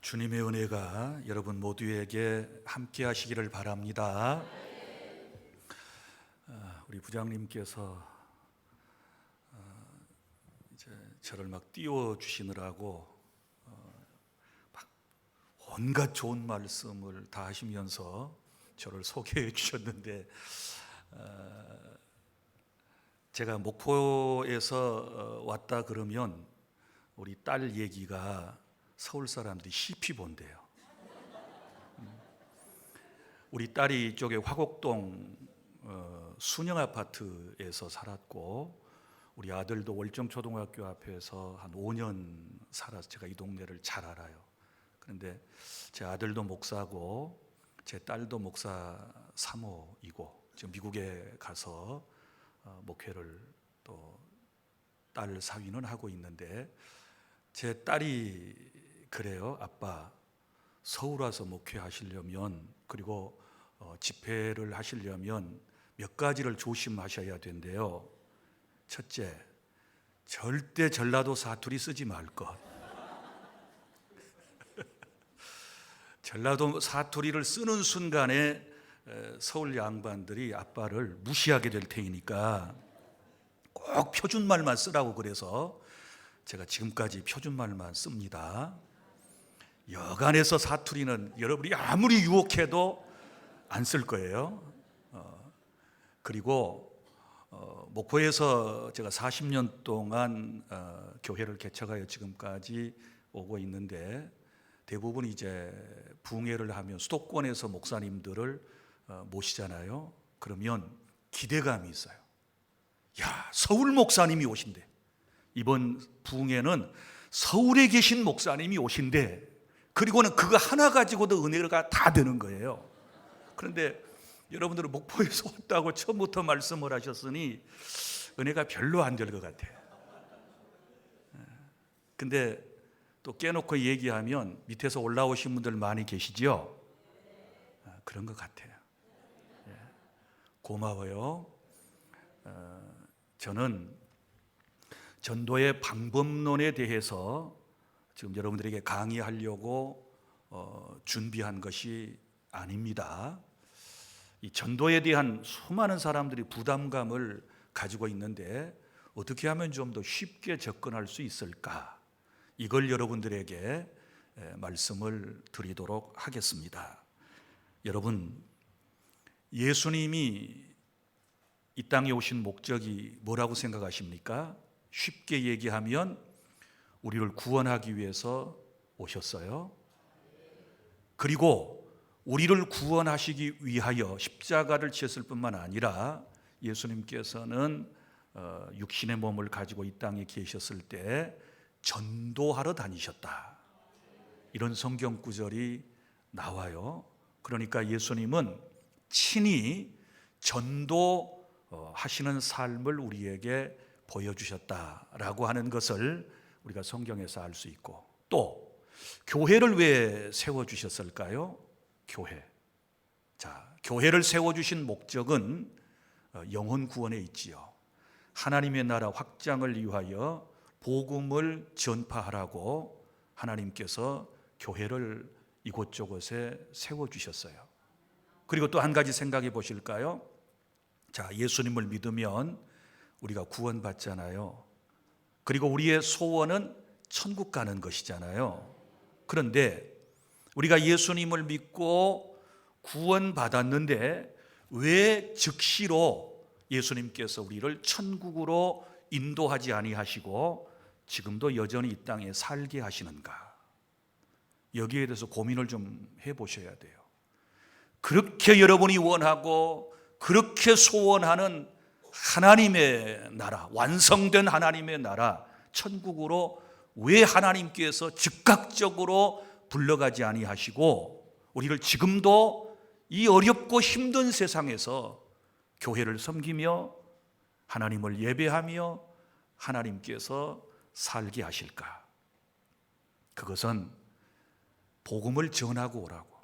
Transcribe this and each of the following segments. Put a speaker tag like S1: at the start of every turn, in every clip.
S1: 주님의 은혜가 여러분 모두에게 함께 하시기를 바랍니다. 우리 부장님께서 이제 저를 막 띄워주시느라고 막 온갖 좋은 말씀을 다 하시면서 저를 소개해 주셨는데, 제가 목포에서 왔다 그러면 우리 딸 얘기가 서울 사람들이 시피 본대요. 우리 딸이 이쪽에 화곡동 순영 아파트에서 살았고, 우리 아들도 월정초등학교 앞에서 한 5년 살아서 제가 이 동네를 잘 알아요. 그런데 제 아들도 목사고 제 딸도 목사 사모이고 지금 미국에 가서 목회를 또 딸 사위는 하고 있는데, 제 딸이 그래요. 아빠, 서울 와서 목회하시려면, 그리고 집회를 하시려면 몇 가지를 조심하셔야 된대요. 첫째, 절대 전라도 사투리 쓰지 말 것. 전라도 사투리를 쓰는 순간에 서울 양반들이 아빠를 무시하게 될 테니까 꼭 표준말만 쓰라고 그래서 제가 지금까지 표준말만 씁니다. 여간에서 사투리는 여러분이 아무리 유혹해도 안 쓸 거예요. 그리고 목포에서 제가 40년 동안 교회를 개척하여 지금까지 오고 있는데, 대부분 이제 부흥회를 하면 수도권에서 목사님들을 모시잖아요. 그러면 기대감이 있어요. 야, 서울 목사님이 오신대. 이번 부흥회는 서울에 계신 목사님이 오신대. 그리고는 그거 하나 가지고도 은혜가 다 되는 거예요. 그런데 여러분들은 목포에서 왔다고 처음부터 말씀을 하셨으니 은혜가 별로 안 될 것 같아요. 근데 또 깨놓고 얘기하면 밑에서 올라오신 분들 많이 계시죠? 그런 것 같아요. 고마워요. 저는 전도의 방법론에 대해서 지금 여러분들에게 강의하려고 준비한 것이 아닙니다. 이 전도에 대한 수많은 사람들이 부담감을 가지고 있는데, 어떻게 하면 좀 더 쉽게 접근할 수 있을까? 이걸 여러분들에게 말씀을 드리도록 하겠습니다. 여러분, 예수님이 이 땅에 오신 목적이 뭐라고 생각하십니까? 쉽게 얘기하면 우리를 구원하기 위해서 오셨어요. 그리고 우리를 구원하시기 위하여 십자가를 지었을 뿐만 아니라 예수님께서는 육신의 몸을 가지고 이 땅에 계셨을 때 전도하러 다니셨다. 이런 성경 구절이 나와요. 그러니까 예수님은 친히 전도하시는 삶을 우리에게 보여주셨다라고 하는 것을 우리가 성경에서 알 수 있고, 또 교회를 왜 세워주셨을까요? 교회. 자, 교회를 세워주신 목적은 영혼 구원에 있지요. 하나님의 나라 확장을 위하여 복음을 전파하라고 하나님께서 교회를 이곳저곳에 세워주셨어요. 그리고 또 한 가지 생각해 보실까요? 자, 예수님을 믿으면 우리가 구원받잖아요. 그리고 우리의 소원은 천국 가는 것이잖아요. 그런데 우리가 예수님을 믿고 구원받았는데 왜 즉시로 예수님께서 우리를 천국으로 인도하지 아니하시고 지금도 여전히 이 땅에 살게 하시는가? 여기에 대해서 고민을 좀 해보셔야 돼요. 그렇게 여러분이 원하고 그렇게 소원하는 하나님의 나라, 완성된 하나님의 나라, 천국으로 왜 하나님께서 즉각적으로 불러가지 아니하시고 우리를 지금도 이 어렵고 힘든 세상에서 교회를 섬기며 하나님을 예배하며 하나님께서 살게 하실까? 그것은 복음을 전하고 오라고,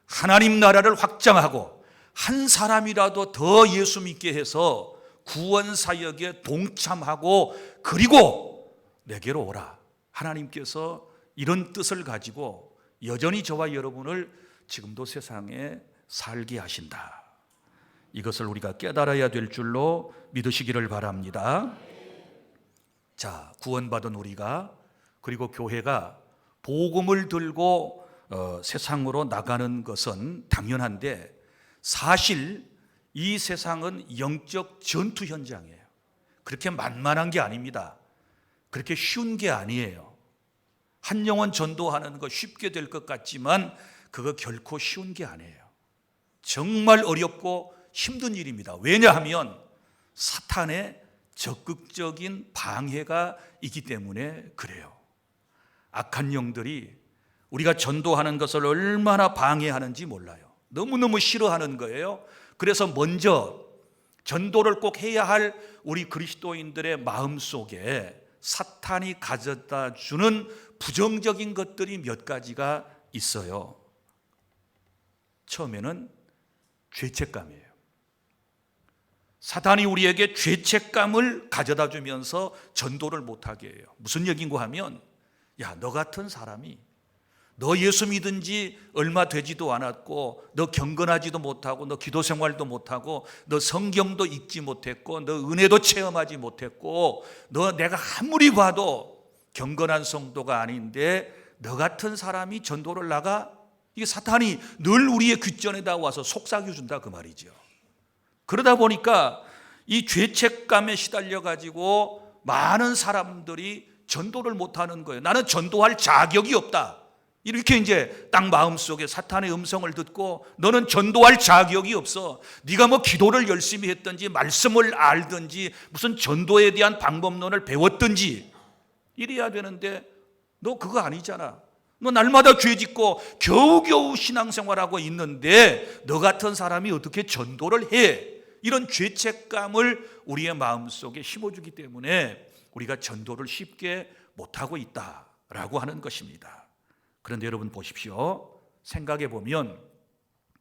S1: 하나님 나라를 확장하고 한 사람이라도 더 예수 믿게 해서 구원 사역에 동참하고 그리고 내게로 오라. 하나님께서 이런 뜻을 가지고 여전히 저와 여러분을 지금도 세상에 살게 하신다. 이것을 우리가 깨달아야 될 줄로 믿으시기를 바랍니다. 자, 구원받은 우리가, 그리고 교회가 복음을 들고 세상으로 나가는 것은 당연한데, 사실 이 세상은 영적 전투 현장이에요. 그렇게 만만한 게 아닙니다. 그렇게 쉬운 게 아니에요. 한 영혼 전도하는 거 쉽게 될 것 같지만 그거 결코 쉬운 게 아니에요. 정말 어렵고 힘든 일입니다. 왜냐하면 사탄의 적극적인 방해가 있기 때문에 그래요. 악한 영들이 우리가 전도하는 것을 얼마나 방해하는지 몰라요. 너무너무 싫어하는 거예요. 그래서 먼저 전도를 꼭 해야 할 우리 그리스도인들의 마음속에 사탄이 가져다 주는 부정적인 것들이 몇 가지가 있어요. 처음에는 죄책감이에요. 사탄이 우리에게 죄책감을 가져다 주면서 전도를 못하게 해요. 무슨 얘기인가 하면, 야, 너 같은 사람이, 너 예수 믿은 지 얼마 되지도 않았고, 너 경건하지도 못하고, 너 기도 생활도 못하고, 너 성경도 읽지 못했고, 너 은혜도 체험하지 못했고, 너 내가 아무리 봐도 경건한 성도가 아닌데 너 같은 사람이 전도를 나가? 이게 사탄이 늘 우리의 귓전에다 와서 속삭여준다 그 말이죠. 그러다 보니까 이 죄책감에 시달려 가지고 많은 사람들이 전도를 못하는 거예요. 나는 전도할 자격이 없다. 이렇게 이제 딱 마음속에 사탄의 음성을 듣고, 너는 전도할 자격이 없어. 네가 뭐 기도를 열심히 했든지 말씀을 알든지 무슨 전도에 대한 방법론을 배웠든지 이래야 되는데 너 그거 아니잖아. 너 날마다 죄 짓고 겨우겨우 신앙생활하고 있는데 너 같은 사람이 어떻게 전도를 해? 이런 죄책감을 우리의 마음속에 심어주기 때문에 우리가 전도를 쉽게 못하고 있다라고 하는 것입니다. 그런데 여러분 보십시오. 생각해 보면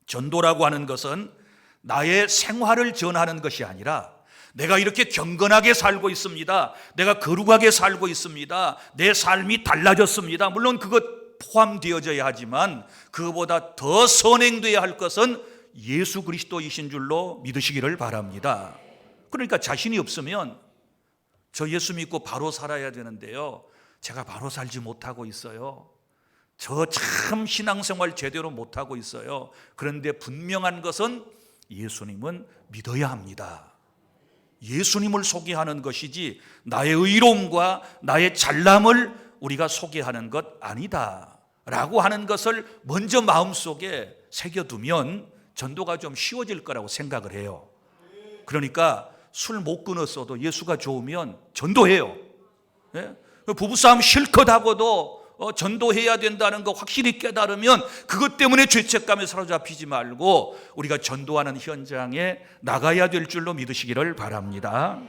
S1: 전도라고 하는 것은 나의 생활을 전하는 것이 아니라, 내가 이렇게 경건하게 살고 있습니다, 내가 거룩하게 살고 있습니다, 내 삶이 달라졌습니다, 물론 그것 포함되어져야 하지만 그거보다 더 선행되어야 할 것은 예수 그리스도이신 줄로 믿으시기를 바랍니다. 그러니까 자신이 없으면 저 예수 믿고 바로 살아야 되는데요, 제가 바로 살지 못하고 있어요, 저 참 신앙생활 제대로 못하고 있어요. 그런데 분명한 것은 예수님은 믿어야 합니다. 예수님을 소개하는 것이지 나의 의로움과 나의 잘남을 우리가 소개하는 것 아니다 라고 하는 것을 먼저 마음속에 새겨두면 전도가 좀 쉬워질 거라고 생각을 해요. 그러니까 술 못 끊었어도 예수가 좋으면 전도해요. 예? 부부싸움 실컷 하고도 전도해야 된다는 거 확실히 깨달으면 그것 때문에 죄책감에 사로잡히지 말고 우리가 전도하는 현장에 나가야 될 줄로 믿으시기를 바랍니다.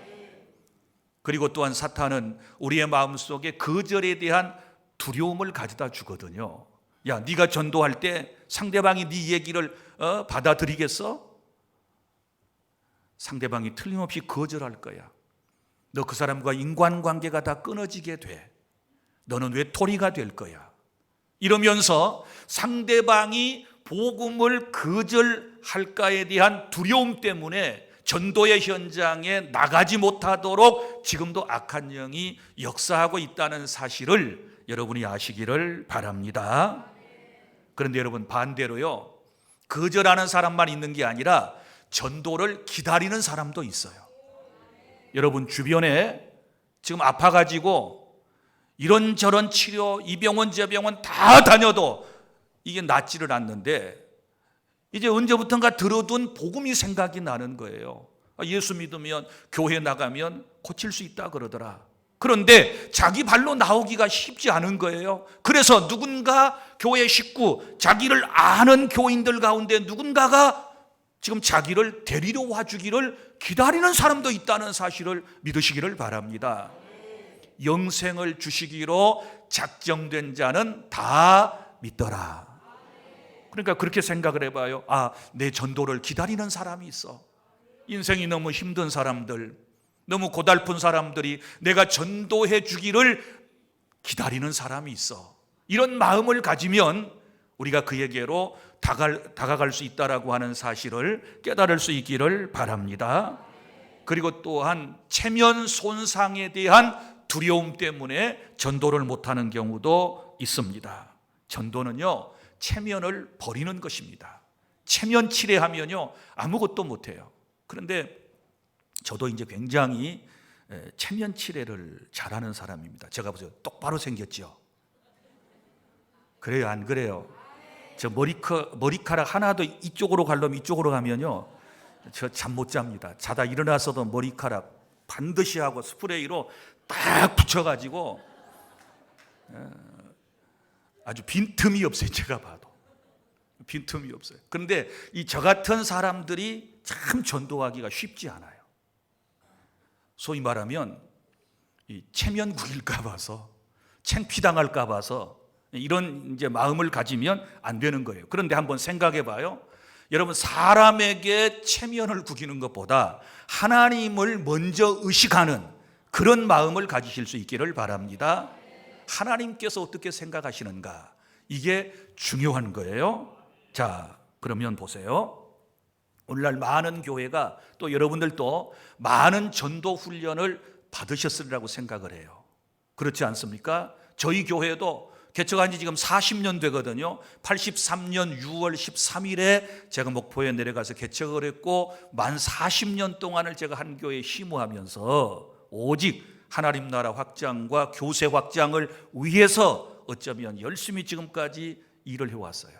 S1: 그리고 또한 사탄은 우리의 마음속에 거절에 대한 두려움을 가져다 주거든요. 야, 네가 전도할 때 상대방이 네 얘기를 받아들이겠어? 상대방이 틀림없이 거절할 거야. 너 그 사람과 인간관계가 다 끊어지게 돼. 너는 외톨이가 될 거야. 이러면서 상대방이 복음을 거절할까에 대한 두려움 때문에 전도의 현장에 나가지 못하도록 지금도 악한 영이 역사하고 있다는 사실을 여러분이 아시기를 바랍니다. 그런데 여러분, 반대로요, 거절하는 사람만 있는 게 아니라 전도를 기다리는 사람도 있어요. 여러분 주변에 지금 아파가지고 이런저런 치료, 이 병원 저 병원 다 다녀도 이게 낫지를 않는데 이제 언제부턴가 들어둔 복음이 생각이 나는 거예요. 예수 믿으면 교회 나가면 고칠 수 있다 그러더라. 그런데 자기 발로 나오기가 쉽지 않은 거예요. 그래서 누군가 교회 식구, 자기를 아는 교인들 가운데 누군가가 지금 자기를 데리러 와주기를 기다리는 사람도 있다는 사실을 믿으시기를 바랍니다. 영생을 주시기로 작정된 자는 다 믿더라. 그러니까 그렇게 생각을 해봐요. 아, 내 전도를 기다리는 사람이 있어. 인생이 너무 힘든 사람들, 너무 고달픈 사람들이 내가 전도해 주기를 기다리는 사람이 있어. 이런 마음을 가지면 우리가 그에게로 다가갈 수 있다라고 하는 사실을 깨달을 수 있기를 바랍니다. 그리고 또한 체면 손상에 대한 두려움 때문에 전도를 못하는 경우도 있습니다. 전도는요, 체면을 버리는 것입니다. 체면 칠해하면요 아무것도 못해요. 그런데 저도 이제 굉장히 체면 칠해를 잘하는 사람입니다. 제가 보세요, 똑바로 생겼죠. 그래요, 안 그래요? 저 머리카락 하나도 이쪽으로 가려면 이쪽으로 가면요 저 잠 못 잡니다. 자다 일어나서도 머리카락 반드시 하고 스프레이로 딱 붙여가지고 아주 빈틈이 없어요. 제가 봐도 빈틈이 없어요. 그런데 이 저 같은 사람들이 참 전도하기가 쉽지 않아요. 소위 말하면 이 체면 구길까 봐서, 창피당할까 봐서 이런 이제 마음을 가지면 안 되는 거예요. 그런데 한번 생각해 봐요. 여러분, 사람에게 체면을 구기는 것보다 하나님을 먼저 의식하는 그런 마음을 가지실 수 있기를 바랍니다. 하나님께서 어떻게 생각하시는가, 이게 중요한 거예요. 자, 그러면 보세요. 오늘날 많은 교회가, 또 여러분들도 많은 전도 훈련을 받으셨으리라고 생각을 해요. 그렇지 않습니까? 저희 교회도 개척한 지 지금 40년 되거든요. 83년 6월 13일에 제가 목포에 내려가서 개척을 했고, 만 40년 동안을 제가 한 교회에 심우하면서 오직 하나님 나라 확장과 교세 확장을 위해서 어쩌면 열심히 지금까지 일을 해왔어요.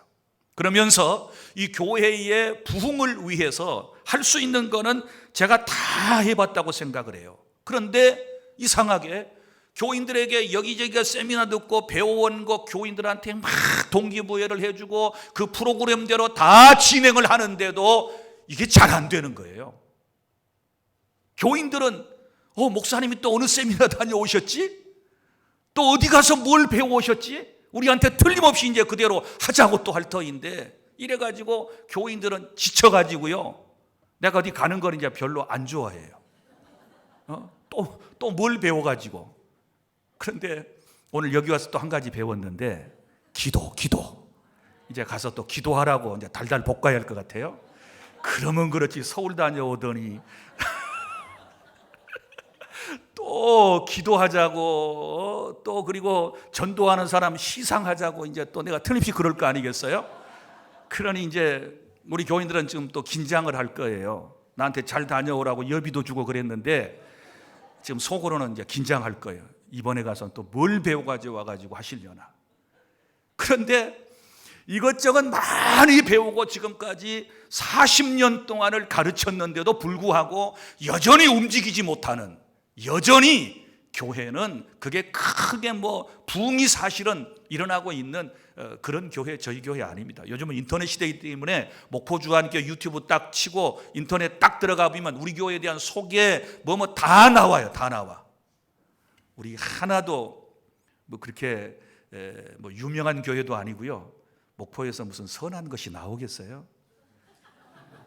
S1: 그러면서 이 교회의 부흥을 위해서 할 수 있는 거는 제가 다 해봤다고 생각을 해요. 그런데 이상하게 교인들에게 여기저기가 세미나 듣고 배워온 거 교인들한테 막 동기부여를 해주고 그 프로그램대로 다 진행을 하는데도 이게 잘 안 되는 거예요. 교인들은 목사님이 또 어느 세미나 다녀오셨지? 또 어디 가서 뭘 배워오셨지? 우리한테 틀림없이 이제 그대로 하자고 또 할 터인데, 이래가지고 교인들은 지쳐가지고요, 내가 어디 가는 걸 이제 별로 안 좋아해요. 또 뭘 배워가지고. 그런데 오늘 여기 와서 또 한 가지 배웠는데, 기도. 이제 가서 또 기도하라고 이제 달달 볶아야 할 것 같아요. 그러면 그렇지, 서울 다녀오더니 또 기도하자고, 또 그리고 전도하는 사람 시상하자고 이제 또 내가 틀림없이 그럴 거 아니겠어요? 그러니 이제 우리 교인들은 지금 또 긴장을 할 거예요. 나한테 잘 다녀오라고 여비도 주고 그랬는데 지금 속으로는 이제 긴장할 거예요. 이번에 가서 또 뭘 배워가지고 와가지고 하시려나. 그런데 이것저것 많이 배우고 지금까지 40년 동안을 가르쳤는데도 불구하고 여전히 움직이지 못하는, 여전히 교회는 그게 크게 부흥이 사실은 일어나고 있는 그런 교회, 저희 교회 아닙니다. 요즘은 인터넷 시대이기 때문에 목포 주한교회 유튜브 딱 치고 인터넷 딱 들어가 보면 우리 교회에 대한 소개 다 나와요. 다 나와. 우리 하나도 그렇게 유명한 교회도 아니고요. 목포에서 무슨 선한 것이 나오겠어요?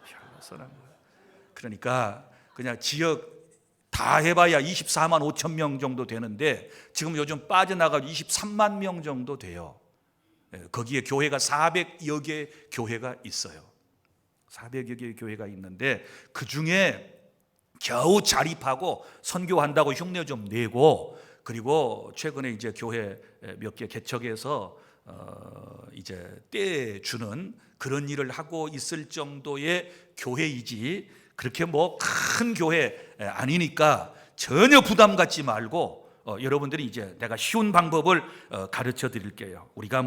S1: 별로 선한 거. 그러니까 그냥 지역 다 해봐야 24만 5천 명 정도 되는데 지금 요즘 빠져나가 23만 명 정도 돼요. 거기에 교회가 400여 개 교회가 있어요. 400여 개 교회가 있는데 그 중에 겨우 자립하고 선교한다고 흉내 좀 내고, 그리고 최근에 이제 교회 몇 개 개척해서 이제 떼주는 그런 일을 하고 있을 정도의 교회이지, 그렇게 큰 교회 아니니까 전혀 부담 갖지 말고 여러분들이 이제 내가 쉬운 방법을 가르쳐 드릴게요. 우리가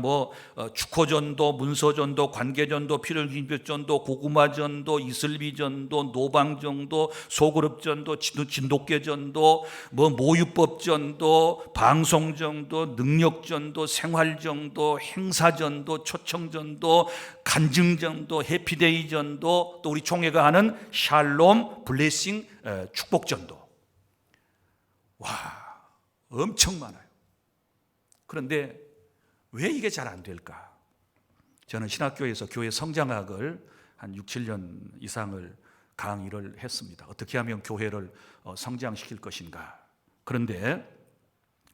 S1: 축호전도, 문서전도, 관계전도, 필요기별전도, 고구마전도, 이슬비전도, 노방전도, 소그룹전도, 진돗개전도, 모유법전도, 방송전도, 능력전도, 생활전도, 행사전도, 초청전도, 간증전도, 해피데이전도, 또 우리 총회가 하는 샬롬, 블레싱, 축복전도. 와, 엄청 많아요. 그런데 왜 이게 잘 안 될까? 저는 신학교에서 교회 성장학을 한 6, 7년 이상을 강의를 했습니다. 어떻게 하면 교회를 성장시킬 것인가. 그런데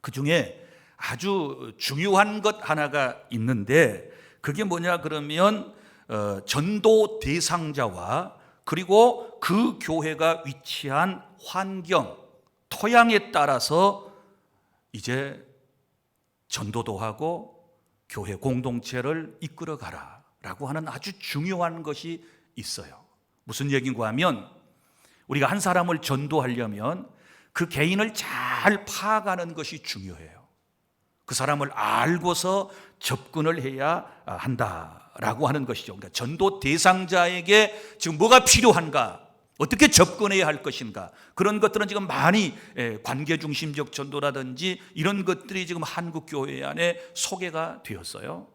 S1: 그 중에 아주 중요한 것 하나가 있는데 그게 뭐냐 그러면 전도 대상자와 그리고 그 교회가 위치한 환경, 토양에 따라서 이제 전도도 하고 교회 공동체를 이끌어가라 라고 하는 아주 중요한 것이 있어요. 무슨 얘기인가 하면 우리가 한 사람을 전도하려면 그 개인을 잘 파악하는 것이 중요해요. 그 사람을 알고서 접근을 해야 한다라고 하는 것이죠. 그러니까 전도 대상자에게 지금 뭐가 필요한가, 어떻게 접근해야 할 것인가, 그런 것들은 지금 많이 관계중심적 전도라든지 이런 것들이 지금 한국 교회 안에 소개가 되었어요.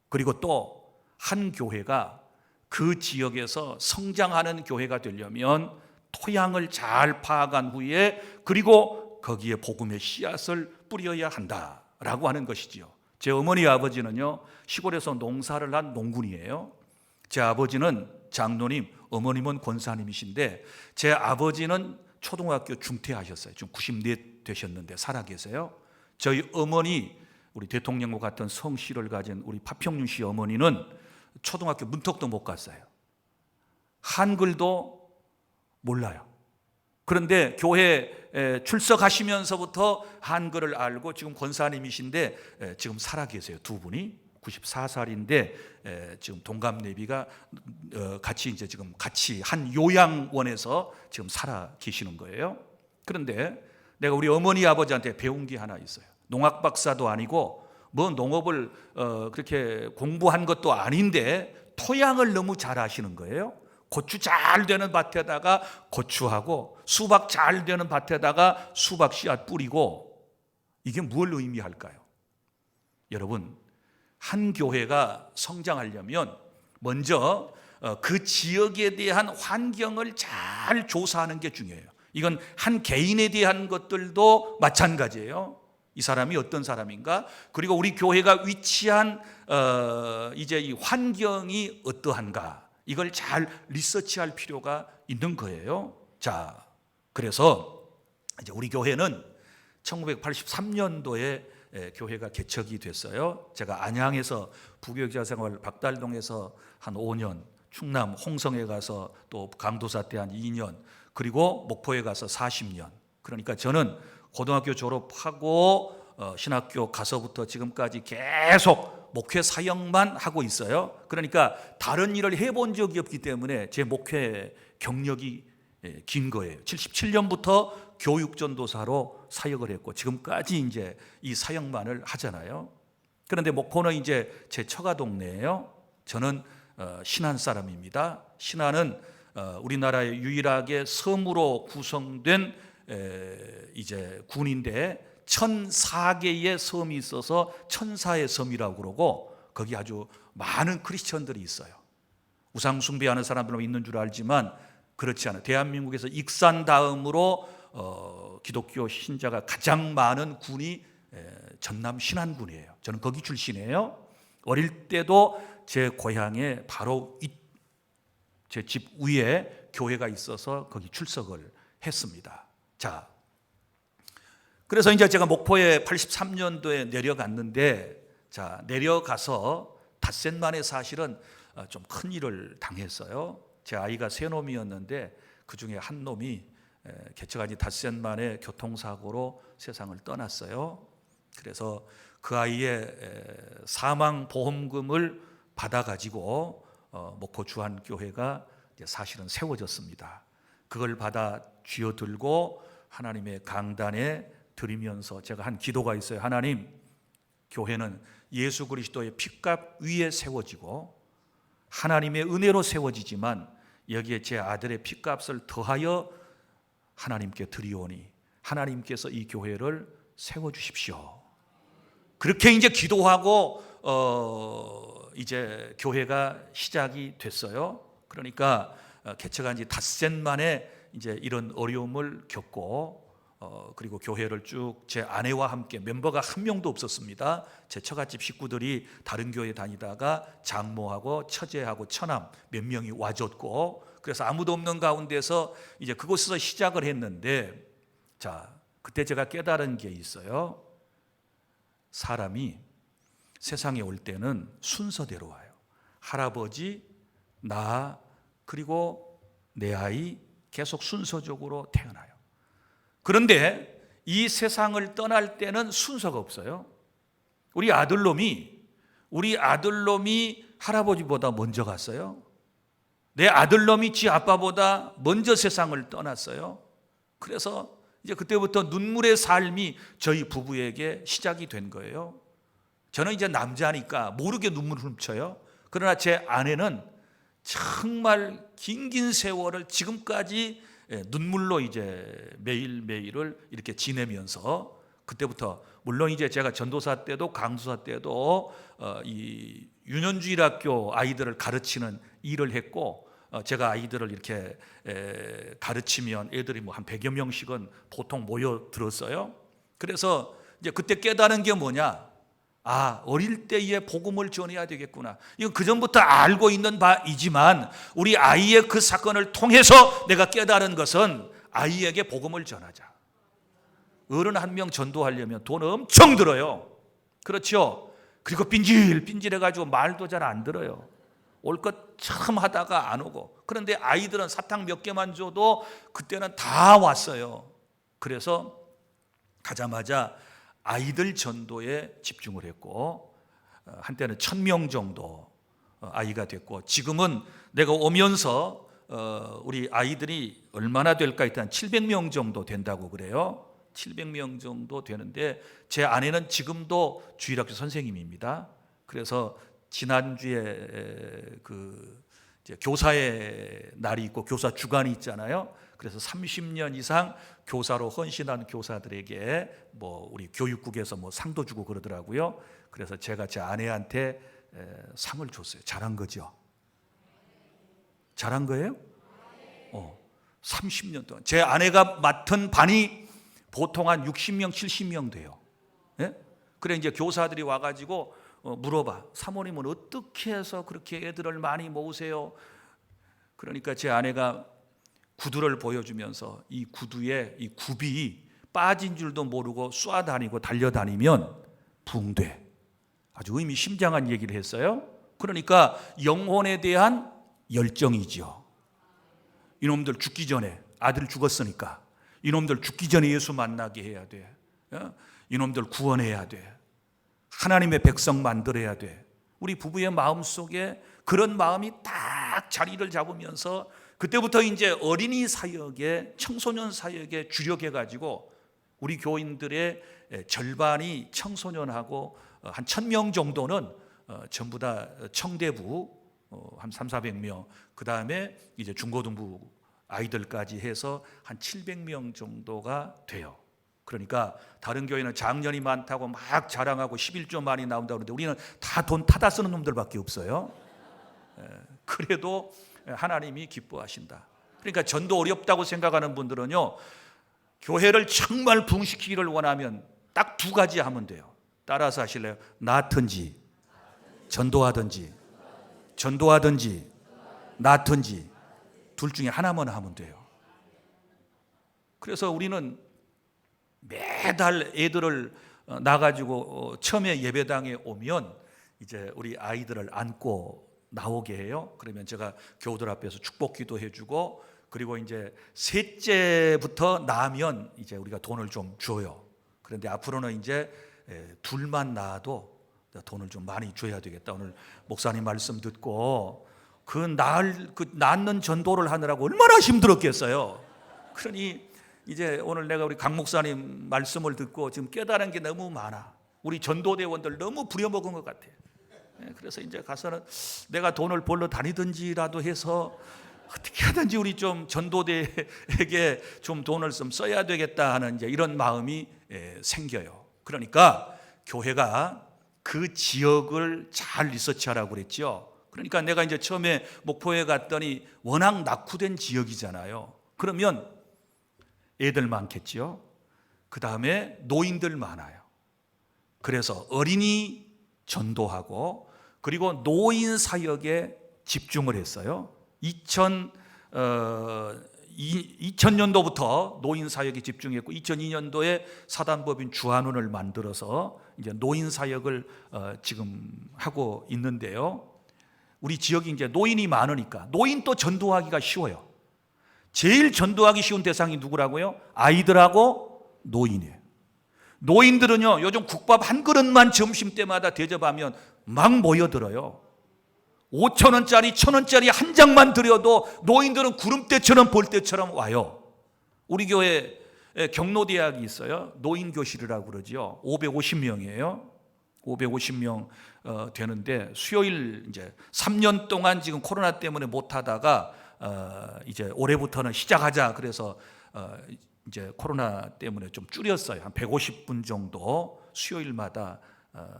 S1: 그리고 또 한 교회가 그 지역에서 성장하는 교회가 되려면 토양을 잘 파악한 후에 그리고 거기에 복음의 씨앗을 뿌려야 한다라고 하는 것이지요. 제 어머니 아버지는요 시골에서 농사를 한 농군이에요. 제 아버지는 장로님, 어머님은 권사님이신데 제 아버지는 초등학교 중퇴하셨어요. 지금 94 되셨는데 살아계세요. 저희 어머니, 우리 대통령과 같은 성씨를 가진 우리 파평윤 씨 어머니는 초등학교 문턱도 못 갔어요. 한글도 몰라요. 그런데 교회에 출석하시면서부터 한글을 알고 지금 권사님이신데 지금 살아계세요. 두 분이 94살인데 지금 동갑내비가 같이 이제 지금 같이 한 요양원에서 지금 살아 계시는 거예요. 그런데 내가 우리 어머니 아버지한테 배운 게 하나 있어요. 농학 박사도 아니고 뭐 농업을 그렇게 공부한 것도 아닌데 토양을 너무 잘 아시는 거예요. 고추 잘 되는 밭에다가 고추하고 수박 잘 되는 밭에다가 수박 씨앗 뿌리고, 이게 뭘 의미할까요? 여러분, 한 교회가 성장하려면 먼저 그 지역에 대한 환경을 잘 조사하는 게 중요해요. 이건 한 개인에 대한 것들도 마찬가지예요. 이 사람이 어떤 사람인가? 그리고 우리 교회가 위치한 이제 이 환경이 어떠한가? 이걸 잘 리서치할 필요가 있는 거예요. 자, 그래서 이제 우리 교회는 1983년도에 교회가 개척이 됐어요. 제가 안양에서 부교육자 생활 박달동에서 한 5년, 충남 홍성에 가서 또 강도사 때 한 2년, 그리고 목포에 가서 40년. 그러니까 저는 고등학교 졸업하고 신학교 가서부터 지금까지 계속 목회 사역만 하고 있어요. 그러니까 다른 일을 해본 적이 없기 때문에 제 목회 경력이 긴 거예요. 77년부터 교육전도사로 사역을 했고 지금까지 이제 이 사역만을 하잖아요. 그런데 목포는 이제 제 처가 동네예요. 저는 신안 사람입니다. 신안은 우리나라의 유일하게 섬으로 구성된 이제 군인데 1004개의 섬이 있어서 천사의 섬이라고 그러고 거기 아주 많은 크리스천들이 있어요. 우상 숭배하는 사람들은 있는 줄 알지만 그렇지 않아요. 대한민국에서 익산 다음으로 기독교 신자가 가장 많은 군이 전남 신안군이에요. 저는 거기 출신이에요. 어릴 때도 제 고향에 바로 제 집 위에 교회가 있어서 거기 출석을 했습니다. 자, 그래서 이제 제가 목포에 83년도에 내려갔는데, 자, 내려가서 닷새 만에 사실은 좀 큰 일을 당했어요. 제 아이가 세 놈이었는데 그 중에 한 놈이 개척한 지 닷새 만에 교통사고로 세상을 떠났어요. 그래서 그 아이의 사망보험금을 받아가지고 목포 주한교회가 사실은 세워졌습니다. 그걸 받아 쥐어들고 하나님의 강단에 드리면서 제가 한 기도가 있어요. 하나님, 교회는 예수 그리스도의 피값 위에 세워지고 하나님의 은혜로 세워지지만 여기에 제 아들의 피값을 더하여 하나님께 드리오니 하나님께서 이 교회를 세워주십시오. 그렇게 이제 기도하고 이제 교회가 시작이 됐어요. 그러니까 개척한 지 닷새 만에 이제 이런 어려움을 겪고 그리고 교회를 쭉 제 아내와 함께, 멤버가 한 명도 없었습니다. 제 처갓집 식구들이 다른 교회 다니다가 장모하고 처제하고 처남 몇 명이 와줬고, 그래서 아무도 없는 가운데서 이제 그곳에서 시작을 했는데, 자, 그때 제가 깨달은 게 있어요. 사람이 세상에 올 때는 순서대로 와요. 할아버지, 나, 그리고 내 아이 계속 순서적으로 태어나요. 그런데 이 세상을 떠날 때는 순서가 없어요. 우리 아들놈이 할아버지보다 먼저 갔어요. 내 아들놈이 지 아빠보다 먼저 세상을 떠났어요. 그래서 이제 그때부터 눈물의 삶이 저희 부부에게 시작이 된 거예요. 저는 이제 남자니까 모르게 눈물을 훔쳐요. 그러나 제 아내는 정말 긴 세월을 지금까지 눈물로 이제 매일매일을 이렇게 지내면서, 그때부터 물론 이제 제가 전도사 때도 강수사 때도 이 유년주일학교 아이들을 가르치는 일을 했고, 제가 아이들을 이렇게 가르치면 애들이 뭐 한 100여 명씩은 보통 모여들었어요. 그래서 이제 그때 깨달은 게 뭐냐, 어릴 때에 복음을 전해야 되겠구나. 이건 그전부터 알고 있는 바이지만 우리 아이의 그 사건을 통해서 내가 깨달은 것은 아이에게 복음을 전하자. 어른 한 명 전도하려면 돈 엄청 들어요. 그렇죠? 그리고 삔질해가지고 말도 잘 안 들어요. 올 것처럼 하다가 안 오고. 그런데 아이들은 사탕 몇 개만 줘도 그때는 다 왔어요. 그래서 가자마자 아이들 전도에 집중을 했고, 한때는 1000명 정도 아이가 됐고, 지금은 내가 오면서 우리 아이들이 얼마나 될까 했더니 700명 정도 된다고 그래요. 700명 정도 되는데, 제 아내는 지금도 주일학교 선생님입니다. 그래서 지난주에 이제 교사의 날이 있고 교사 주간이 있잖아요. 그래서 30년 이상 교사로 헌신한 교사들에게 뭐 우리 교육국에서 뭐 상도 주고 그러더라고요. 그래서 제가 제 아내한테 상을 줬어요. 잘한 거죠? 잘한 거예요? 30년 동안 제 아내가 맡은 반이 보통 한 60명, 70명 돼요. 예? 그래 이제 교사들이 와가지고 물어봐. 사모님은 어떻게 해서 그렇게 애들을 많이 모으세요? 그러니까 제 아내가 구두를 보여주면서 이 구두에 이 굽이 빠진 줄도 모르고 쏘아다니고 달려다니면 붕대. 아주 의미심장한 얘기를 했어요. 그러니까 영혼에 대한 열정이죠. 이놈들 죽기 전에, 아들 죽었으니까 이놈들 죽기 전에 예수 만나게 해야 돼. 이놈들 구원해야 돼. 하나님의 백성 만들어야 돼. 우리 부부의 마음속에 그런 마음이 딱 자리를 잡으면서 그때부터 이제 어린이 사역에, 청소년 사역에 주력해가지고 우리 교인들의 절반이 청소년하고 한 1000명 정도는 전부 다 청대부 한 300~400명, 그 다음에 이제 중고등부 아이들까지 해서 한 700명 정도가 돼요. 그러니까 다른 교회는 장년이 많다고 막 자랑하고 11조 많이 나온다고 그러는데 우리는 다 돈 타다 쓰는 놈들밖에 없어요. 그래도 하나님이 기뻐하신다. 그러니까 전도 어렵다고 생각하는 분들은요, 교회를 정말 부흥시키기를 원하면 딱 2가지 하면 돼요. 따라서 하실래요? 낳든지 전도하든지, 전도하든지 낳든지, 둘 중에 하나만 하면 돼요. 그래서 우리는 매달 애들을 나가지고 처음에 예배당에 오면 이제 우리 아이들을 안고 나오게 해요. 그러면 제가 교우들 앞에서 축복기도 해주고, 그리고 이제 셋째부터 낳으면 이제 우리가 돈을 좀 줘요. 그런데 앞으로는 이제 둘만 낳아도 돈을 좀 많이 줘야 되겠다. 오늘 목사님 말씀 듣고 그 낳는 전도를 하느라고 얼마나 힘들었겠어요. 그러니 이제 오늘 내가 우리 강 목사님 말씀을 듣고 지금 깨달은 게 너무 많아. 우리 전도대원들 너무 부려먹은 것 같아. 그래서 이제 가서는 내가 돈을 벌러 다니든지라도 해서 어떻게 하든지 우리 좀 전도대에게 좀 돈을 좀 써야 되겠다 하는 이제 이런 마음이 생겨요. 그러니까 교회가 그 지역을 잘 리서치하라고 그랬죠. 그러니까 내가 이제 처음에 목포에 갔더니 워낙 낙후된 지역이잖아요. 그러면 애들 많겠죠. 그 다음에 노인들 많아요. 그래서 어린이 전도하고 그리고 노인 사역에 집중을 했어요. 2000년도부터 노인 사역에 집중했고 2002년도에 사단법인 주한원을 만들어서 이제 노인 사역을 지금 하고 있는데요. 우리 지역이 이제 노인이 많으니까 노인 또 전도하기가 쉬워요. 제일 전도하기 쉬운 대상이 누구라고요? 아이들하고 노인이에요. 노인들은요, 요즘 국밥 한 그릇만 점심때마다 대접하면 막 모여들어요. 5,000원짜리 1,000원짜리 한 장만 드려도 노인들은 구름대처럼 벌떼처럼 와요. 우리 교회에 경로대학이 있어요. 노인교실이라고 그러죠. 550명이에요 550명 되는데 수요일 이제 3년 동안 지금 코로나 때문에 못 하다가 이제 올해부터는 시작하자 그래서 이제 코로나 때문에 좀 줄였어요. 한 150분 정도 수요일마다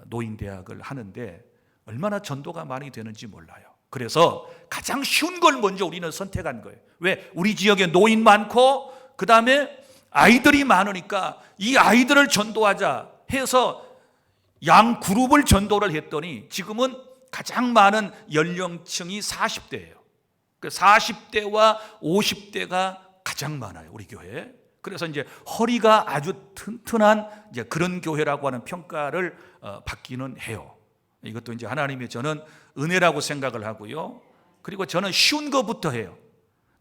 S1: 노인대학을 하는데 얼마나 전도가 많이 되는지 몰라요. 그래서 가장 쉬운 걸 먼저 우리는 선택한 거예요. 왜? 우리 지역에 노인 많고 그 다음에 아이들이 많으니까 이 아이들을 전도하자 해서 양 그룹을 전도를 했더니 지금은 가장 많은 연령층이 40대예요. 40대와 50대가 가장 많아요, 우리 교회에. 그래서 이제 허리가 아주 튼튼한 이제 그런 교회라고 하는 평가를 받기는 해요. 이것도 이제 하나님의 저는 은혜라고 생각을 하고요. 그리고 저는 쉬운 것부터 해요.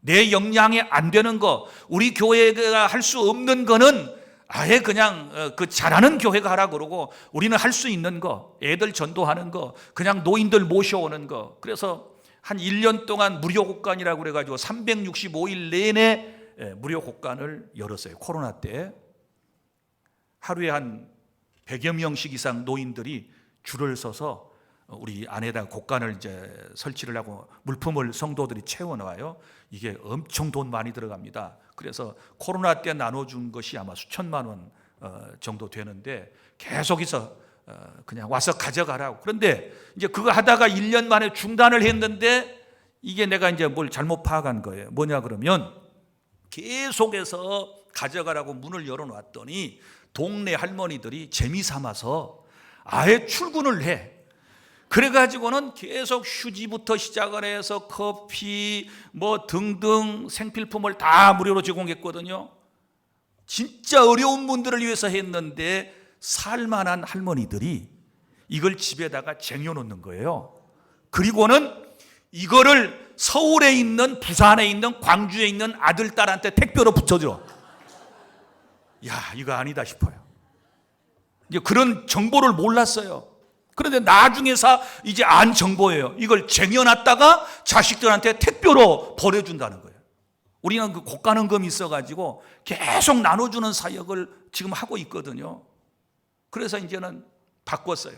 S1: 내 역량에 안 되는 거, 우리 교회가 할 수 없는 거는 아예 그냥 그 잘하는 교회가 하라 그러고 우리는 할 수 있는 거, 애들 전도하는 거, 그냥 노인들 모셔오는 거. 그래서 한 1년 동안 무료 곳간이라고 그래가지고 365일 내내 무료 곳간을 열었어요. 코로나 때 하루에 한 100여 명씩 이상 노인들이 줄을 서서 우리 안에다 곳간을 이제 설치를 하고 물품을 성도들이 채워놔요. 이게 엄청 돈 많이 들어갑니다. 그래서 코로나 때 나눠준 것이 아마 수천만 원 정도 되는데 계속해서 그냥 와서 가져가라고. 그런데 이제 그거 하다가 1년 만에 중단을 했는데 이게 내가 이제 뭘 잘못 파악한 거예요. 뭐냐 그러면 계속해서 가져가라고 문을 열어놨더니 동네 할머니들이 재미삼아서 아예 출근을 해. 그래가지고는 계속 휴지부터 시작을 해서 커피 뭐 등등 생필품을 다 무료로 제공했거든요. 진짜 어려운 분들을 위해서 했는데 살만한 할머니들이 이걸 집에다가 쟁여놓는 거예요. 그리고는 이거를 서울에 있는, 부산에 있는, 광주에 있는 아들, 딸한테 택배로 붙여줘. 야, 이거 아니다 싶어요. 이제 그런 정보를 몰랐어요. 그런데 나중에서 이제 안 정보예요. 이걸 쟁여놨다가 자식들한테 택배로 보내준다는 거예요. 우리는 그 곡간원금이 있어가지고 계속 나눠주는 사역을 지금 하고 있거든요. 그래서 이제는 바꿨어요.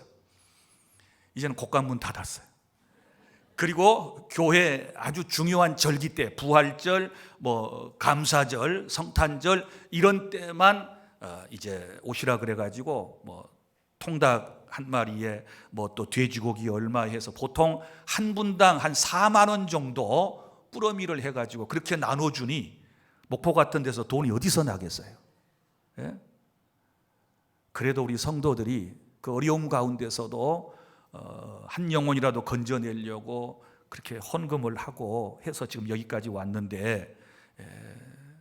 S1: 이제는 곡간문 닫았어요. 그리고 교회 아주 중요한 절기 때, 부활절, 뭐 감사절, 성탄절 이런 때만 이제 오시라 그래가지고 뭐 통닭 한 마리에 뭐 또 돼지고기 얼마 해서 보통 한 분당 한 4만 원 정도 뿌러미를 해가지고 그렇게 나눠주니 목포 같은 데서 돈이 어디서 나겠어요? 예? 그래도 우리 성도들이 그 어려움 가운데서도 한 영혼이라도 건져내려고 그렇게 헌금을 하고 해서 지금 여기까지 왔는데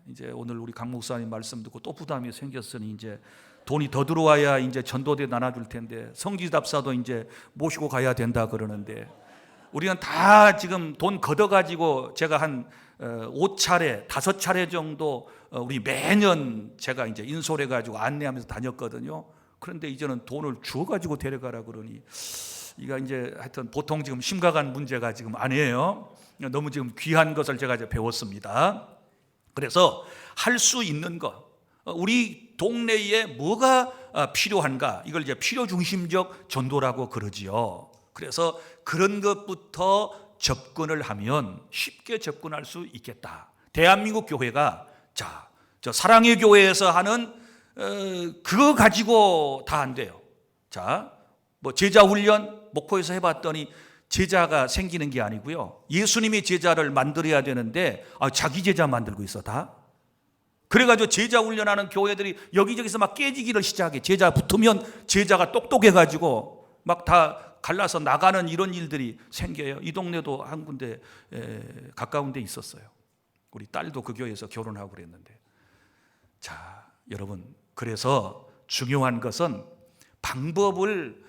S1: 이제 오늘 우리 강 목사님 말씀 듣고 또 부담이 생겼으니 이제 돈이 더 들어와야 이제 전도대 나눠줄 텐데 성지답사도 이제 모시고 가야 된다 그러는데 우리는 다 지금 돈 걷어가지고 제가 한 5차례, 5차례 정도 우리 매년 제가 이제 인솔해가지고 안내하면서 다녔거든요. 그런데 이제는 돈을 주어가지고 데려가라 그러니 이가 이제 하여튼 보통 지금 심각한 문제가 지금 아니에요. 너무 지금 귀한 것을 제가 이제 배웠습니다. 그래서 할 수 있는 것, 우리 동네에 뭐가 필요한가, 이걸 이제 필요 중심적 전도라고 그러지요. 그래서 그런 것부터 접근을 하면 쉽게 접근할 수 있겠다. 대한민국 교회가 저 사랑의 교회에서 하는 그거 가지고 다 안 돼요. 뭐 제자 훈련 목포에서 해봤더니 제자가 생기는 게 아니고요. 예수님이 제자를 만들어야 되는데 자기 제자 만들고 있어 다. 그래가지고 제자 훈련하는 교회들이 여기저기서 막 깨지기를 시작해. 제자 붙으면 제자가 똑똑해가지고 막 다 갈라서 나가는 이런 일들이 생겨요. 이 동네도 한 군데 가까운 데 있었어요. 우리 딸도 그 교회에서 결혼하고 그랬는데. 자, 여러분, 그래서 중요한 것은 방법을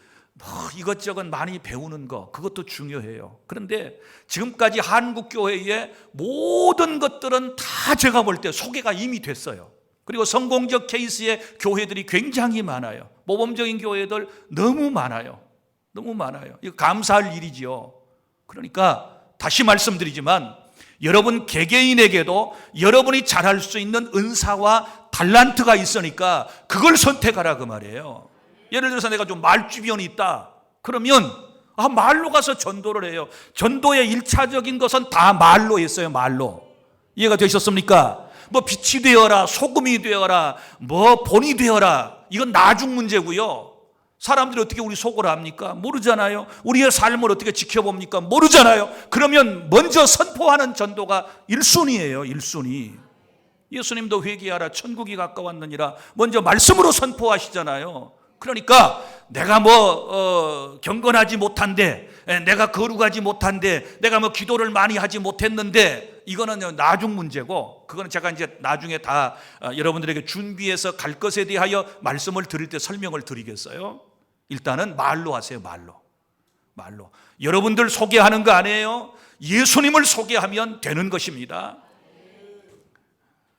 S1: 이것저것 많이 배우는 거, 그것도 중요해요. 그런데 지금까지 한국 교회의 모든 것들은 다 제가 볼 때 소개가 이미 됐어요. 그리고 성공적 케이스의 교회들이 굉장히 많아요. 모범적인 교회들 너무 많아요. 너무 많아요. 이거 감사할 일이지요. 그러니까 다시 말씀드리지만 여러분 개개인에게도 여러분이 잘할 수 있는 은사와 달란트가 있으니까 그걸 선택하라 그 말이에요. 예를 들어서 내가 좀 말주변이 있다. 그러면 말로 가서 전도를 해요. 전도의 1차적인 것은 다 말로 했어요. 말로. 이해가 되셨습니까? 뭐 빛이 되어라, 소금이 되어라, 뭐 본이 되어라. 이건 나중 문제고요. 사람들이 어떻게 우리 속을 압니까? 모르잖아요. 우리의 삶을 어떻게 지켜봅니까? 모르잖아요. 그러면 먼저 선포하는 전도가 1순위예요. 1순위. 예수님도 회개하라 천국이 가까웠느니라 먼저 말씀으로 선포하시잖아요. 그러니까 내가 경건하지 못한데, 내가 거룩하지 못한데, 내가 기도를 많이 하지 못했는데, 이거는 나중 문제고, 그거는 제가 이제 나중에 다 여러분들에게 준비해서 갈 것에 대하여 말씀을 드릴 때 설명을 드리겠어요. 일단은 말로 하세요. 말로. 여러분들 소개하는 거 아니에요. 예수님을 소개하면 되는 것입니다.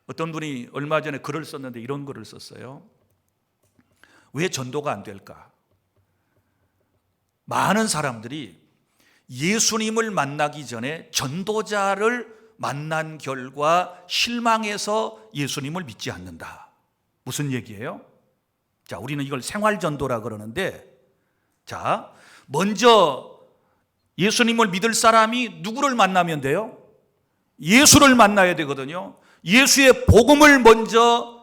S1: 어떤 분이 얼마 전에 글을 썼는데 이런 글을 썼어요. 왜 전도가 안 될까? 많은 사람들이 예수님을 만나기 전에 전도자를 만난 결과 실망해서 예수님을 믿지 않는다. 무슨 얘기예요? 자, 우리는 이걸 생활전도라 그러는데, 자, 먼저 예수님을 믿을 사람이 누구를 만나면 돼요? 예수를 만나야 되거든요. 예수의 복음을 먼저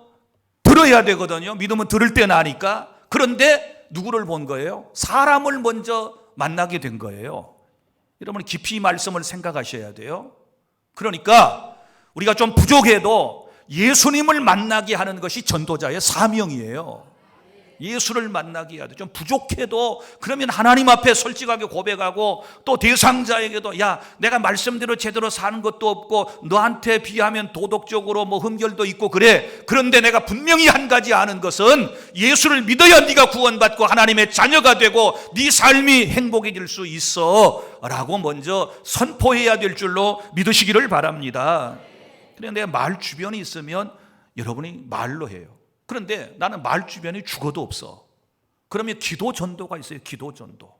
S1: 들어야 되거든요. 믿으면 들을 때 나니까. 그런데 누구를 본 거예요? 사람을 먼저 만나게 된 거예요. 여러분 깊이 말씀을 생각하셔야 돼요. 그러니까 우리가 좀 부족해도 예수님을 만나게 하는 것이 전도자의 사명이에요. 예수를 만나게 해야 돼. 좀 부족해도 그러면 하나님 앞에 솔직하게 고백하고, 또 대상자에게도 야, 내가 말씀대로 제대로 사는 것도 없고 너한테 비하면 도덕적으로 흠결도 있고 그래. 그런데 내가 분명히 한 가지 아는 것은 예수를 믿어야 네가 구원받고 하나님의 자녀가 되고 네 삶이 행복해질 수 있어 라고 먼저 선포해야 될 줄로 믿으시기를 바랍니다. 그런데 말 주변이 있으면 여러분이 말로 해요. 그런데 나는 말 주변이 죽어도 없어. 그러면 기도 전도가 있어요. 기도 전도.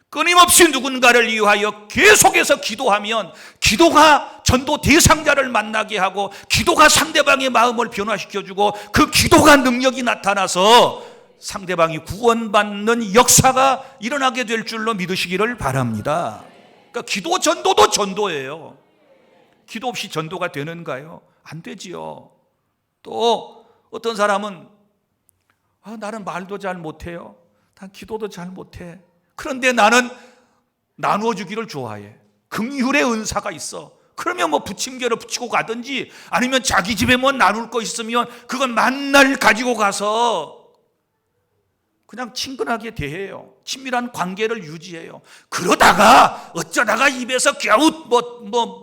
S1: 끊임없이 누군가를 위하여 계속해서 기도하면 기도가 전도 대상자를 만나게 하고, 기도가 상대방의 마음을 변화시켜주고, 그 기도가 능력이 나타나서 상대방이 구원받는 역사가 일어나게 될 줄로 믿으시기를 바랍니다. 그러니까 기도 전도도 전도예요. 기도 없이 전도가 되는가요? 안 되지요. 또 어떤 사람은 나는 말도 잘 못해요. 난 기도도 잘 못해. 그런데 나는 나누어 주기를 좋아해. 긍휼의 은사가 있어. 그러면 부침개를 붙이고 가든지, 아니면 자기 집에 나눌 거 있으면 그건 만날 가지고 가서 그냥 친근하게 대해요. 친밀한 관계를 유지해요. 그러다가 어쩌다가 입에서 겨우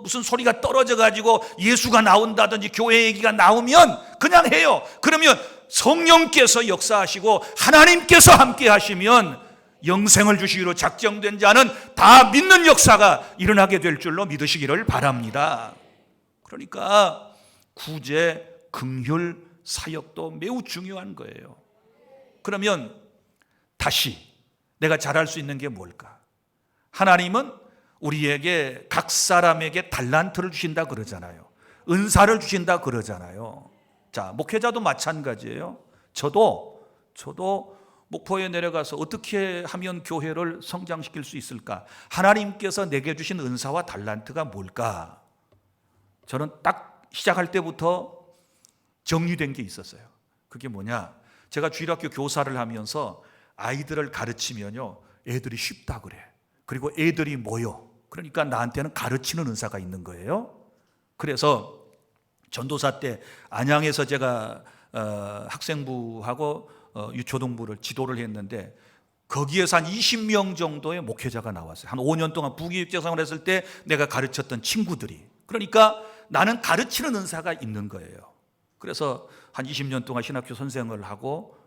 S1: 무슨 소리가 떨어져 가지고 예수가 나온다든지 교회 얘기가 나오면 그냥 해요. 그러면 성령께서 역사하시고 하나님께서 함께 하시면 영생을 주시기로 작정된 자는 다 믿는 역사가 일어나게 될 줄로 믿으시기를 바랍니다. 그러니까 구제, 긍휼, 사역도 매우 중요한 거예요. 그러면 다시 내가 잘할 수 있는 게 뭘까? 하나님은 우리에게 각 사람에게 달란트를 주신다 그러잖아요. 은사를 주신다 그러잖아요. 자, 목회자도 마찬가지예요. 저도 목포에 내려가서 어떻게 하면 교회를 성장시킬 수 있을까? 하나님께서 내게 주신 은사와 달란트가 뭘까? 저는 딱 시작할 때부터 정리된 게 있었어요. 그게 뭐냐? 제가 주일학교 교사를 하면서 아이들을 가르치면요, 애들이 쉽다 그래. 그리고 애들이 모여. 그러니까 나한테는 가르치는 은사가 있는 거예요. 그래서 전도사 때 안양에서 제가 학생부하고 유초등부를 지도를 했는데, 거기에서 한 20명 정도의 목회자가 나왔어요. 한 5년 동안 부교육생활을 했을 때 내가 가르쳤던 친구들이. 그러니까 나는 가르치는 은사가 있는 거예요. 그래서 한 20년 동안 신학교 선생을 하고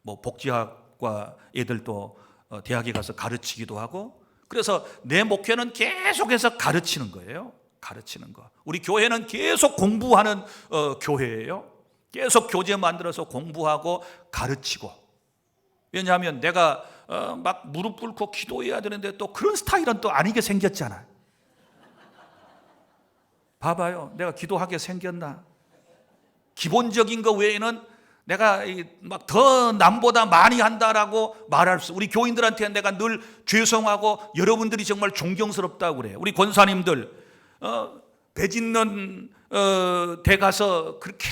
S1: 뭐 복지학과 애들도 대학에 가서 가르치기도 하고, 그래서 내 목표는 계속해서 가르치는 거예요. 가르치는 거. 우리 교회는 계속 공부하는 교회예요. 계속 교재 만들어서 공부하고 가르치고. 왜냐하면 내가 막 무릎 꿇고 기도해야 되는데 또 그런 스타일은 또 아니게 생겼잖아요. 봐봐요. 내가 기도하게 생겼나? 기본적인 거 외에는 내가 막 더 남보다 많이 한다라고 말할 수, 우리 교인들한테 내가 늘 죄송하고 여러분들이 정말 존경스럽다고 그래요. 우리 권사님들 배 짓는 데 가서 그렇게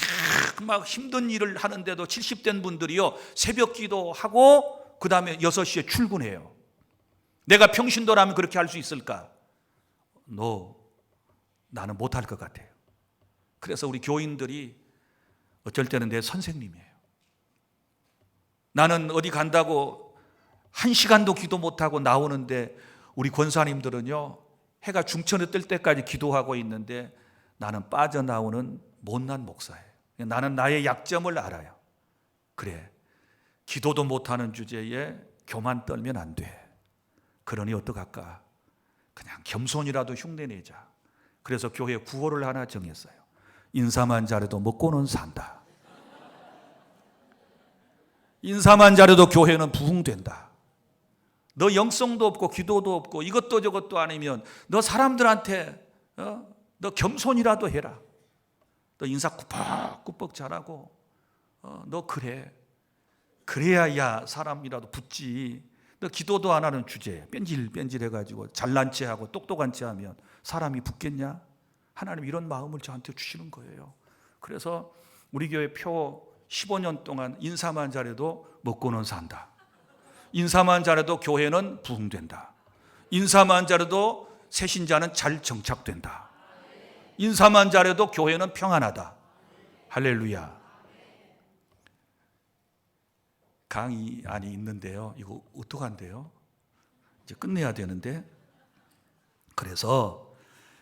S1: 막 힘든 일을 하는데도 70된 분들이요, 새벽 기도하고 그 다음에 6시에 출근해요. 내가 평신도라면 그렇게 할 수 있을까? 나는 못할 것 같아요. 그래서 우리 교인들이 어쩔 때는 내 선생님이에요. 나는 어디 간다고 1시간도 기도 못하고 나오는데 우리 권사님들은요, 해가 중천에 뜰 때까지 기도하고 있는데 나는 빠져나오는 못난 목사예요. 나는 나의 약점을 알아요. 그래, 기도도 못하는 주제에 교만 떨면 안 돼. 그러니 어떡할까? 그냥 겸손이라도 흉내내자. 그래서 교회 구호를 하나 정했어요. 인사만 잘해도 먹고는 산다. 인사만 잘해도 교회는 부흥된다. 너 영성도 없고 기도도 없고 이것도 저것도 아니면 너 사람들한테 너 겸손이라도 해라. 너 인사 꾸벅꾸벅 잘하고 너 그래야 사람이라도 붙지. 너 기도도 안 하는 주제에 뺀질뺀질해가지고 잘난 체하고 똑똑한 체하면 사람이 붙겠냐? 하나님 이런 마음을 저한테 주시는 거예요. 그래서 우리 교회 표 15년 동안 인사만 잘해도 먹고는 산다. 인사만 잘해도 교회는 부흥된다. 인사만 잘해도 새신자는 잘 정착된다. 인사만 잘해도 교회는 평안하다. 할렐루야. 강의안이 있는데요, 이거 어떡한데요? 이제 끝내야 되는데, 그래서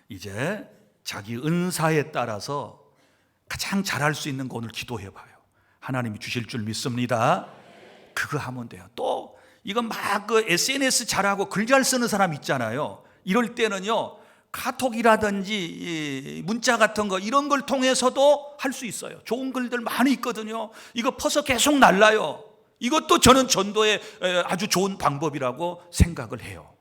S1: 이제 자기 은사에 따라서 가장 잘할 수 있는 거 오늘 기도해 봐요. 하나님이 주실 줄 믿습니다. 그거 하면 돼요. 또 이건 막 그 SNS 잘하고 글 잘 쓰는 사람 있잖아요. 이럴 때는요, 카톡이라든지 문자 같은 거 이런 걸 통해서도 할 수 있어요. 좋은 글들 많이 있거든요. 이거 퍼서 계속 날라요. 이것도 저는 전도의 아주 좋은 방법이라고 생각을 해요.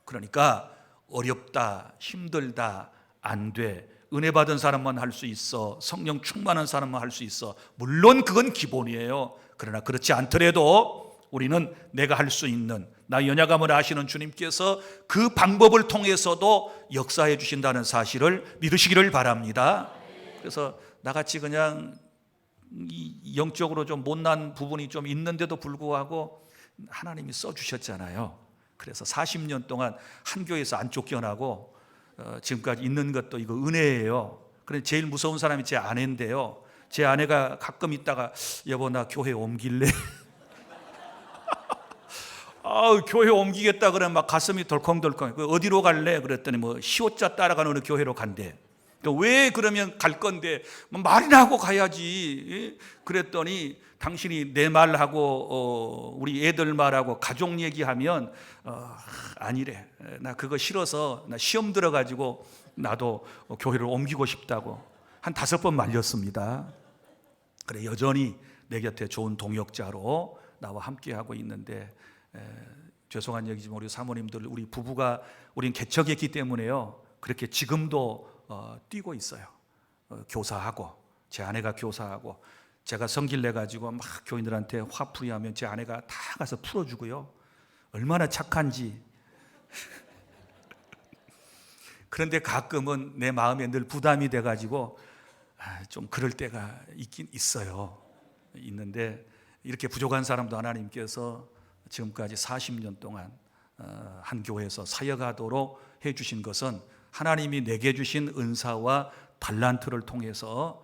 S1: 그러니까 어렵다, 힘들다, 안 돼, 은혜 받은 사람만 할 수 있어, 성령 충만한 사람만 할 수 있어, 물론 그건 기본이에요. 그러나 그렇지 않더라도 우리는 내가 할 수 있는, 나 연약함을 아시는 주님께서 그 방법을 통해서도 역사해 주신다는 사실을 믿으시기를 바랍니다. 그래서 나같이 그냥 영적으로 좀 못난 부분이 좀 있는데도 불구하고 하나님이 써주셨잖아요. 그래서 40년 동안 한 교회에서 안 쫓겨나고 지금까지 있는 것도 이거 은혜예요. 그런데 제일 무서운 사람이 제 아내인데요, 제 아내가 가끔 있다가 여보 나 교회 옮길래 교회 옮기겠다 그러면 막 가슴이 덜컹덜컹. 어디로 갈래? 그랬더니 뭐 시옷자 따라가는 어느 교회로 간대. 왜 그러면 갈 건데 말이나 하고 가야지. 그랬더니 당신이 내 말하고 우리 애들 말하고 가족 얘기하면 아니래. 나 그거 싫어서 나 시험 들어가지고 나도 교회를 옮기고 싶다고 한 5번 말렸습니다. 그래 여전히 내 곁에 좋은 동역자로 나와 함께하고 있는데, 죄송한 얘기지만 우리 사모님들, 우리 부부가 우린 개척했기 때문에요, 그렇게 지금도 뛰고 있어요. 교사하고, 제 아내가 교사하고, 제가 성질 내가지고 막 교인들한테 화풀이하면 제 아내가 다 가서 풀어주고요. 얼마나 착한지. 그런데 가끔은 내 마음에 늘 부담이 돼가지고 좀 그럴 때가 있긴 있어요. 있는데 이렇게 부족한 사람도 하나님께서 지금까지 40년 동안 한 교회에서 사역하도록 해주신 것은 하나님이 내게 주신 은사와 달란트를 통해서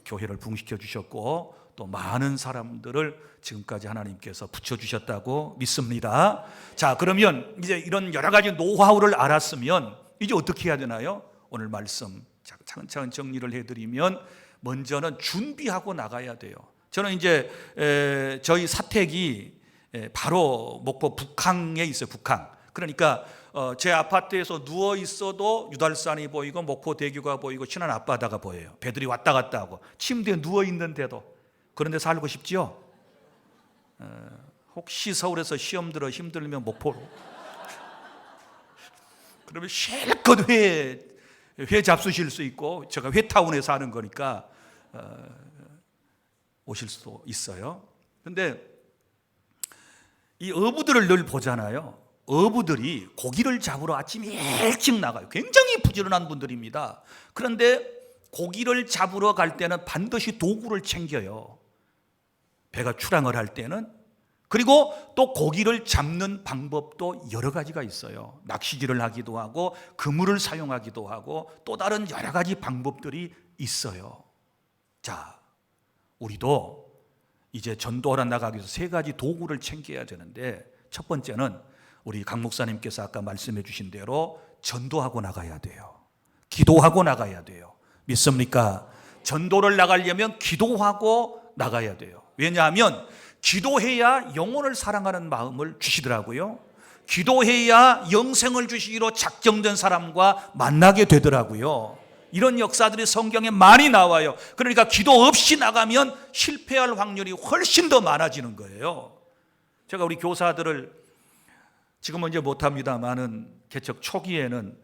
S1: 교회를 부흥시켜 주셨고, 또 많은 사람들을 지금까지 하나님께서 붙여주셨다고 믿습니다. 자, 그러면 이제 이런 여러 가지 노하우를 알았으면 이제 어떻게 해야 되나요? 오늘 말씀 차근차근 정리를 해드리면 먼저는 준비하고 나가야 돼요. 저는 이제 저희 사택이 바로 목포 북항에 있어요. 북항. 그러니까 제 아파트에서 누워 있어도 유달산이 보이고 목포대교가 보이고 신안 앞바다가 보여요. 배들이 왔다 갔다 하고 침대에 누워 있는데도. 그런데 살고 싶지요? 혹시 서울에서 시험 들어 힘들면 목포로 그러면 실컷 회 잡수실 수 있고, 제가 회타운에 사는 거니까 오실 수도 있어요. 그런데 이 어부들을 늘 보잖아요. 어부들이 고기를 잡으러 아침 일찍 나가요. 굉장히 부지런한 분들입니다. 그런데 고기를 잡으러 갈 때는 반드시 도구를 챙겨요. 배가 출항을 할 때는. 그리고 또 고기를 잡는 방법도 여러 가지가 있어요. 낚시질을 하기도 하고 그물을 사용하기도 하고 또 다른 여러 가지 방법들이 있어요. 자, 우리도 이제 전도하러 나가기 위해서 세 가지 도구를 챙겨야 되는데, 첫 번째는 우리 강 목사님께서 아까 말씀해 주신 대로 전도하고 나가야 돼요. 기도하고 나가야 돼요. 믿습니까? 전도를 나가려면 기도하고 나가야 돼요. 왜냐하면 기도해야 영혼을 사랑하는 마음을 주시더라고요. 기도해야 영생을 주시기로 작정된 사람과 만나게 되더라고요. 이런 역사들이 성경에 많이 나와요. 그러니까 기도 없이 나가면 실패할 확률이 훨씬 더 많아지는 거예요. 제가 우리 교사들을 지금은 이제 못합니다만은 개척 초기에는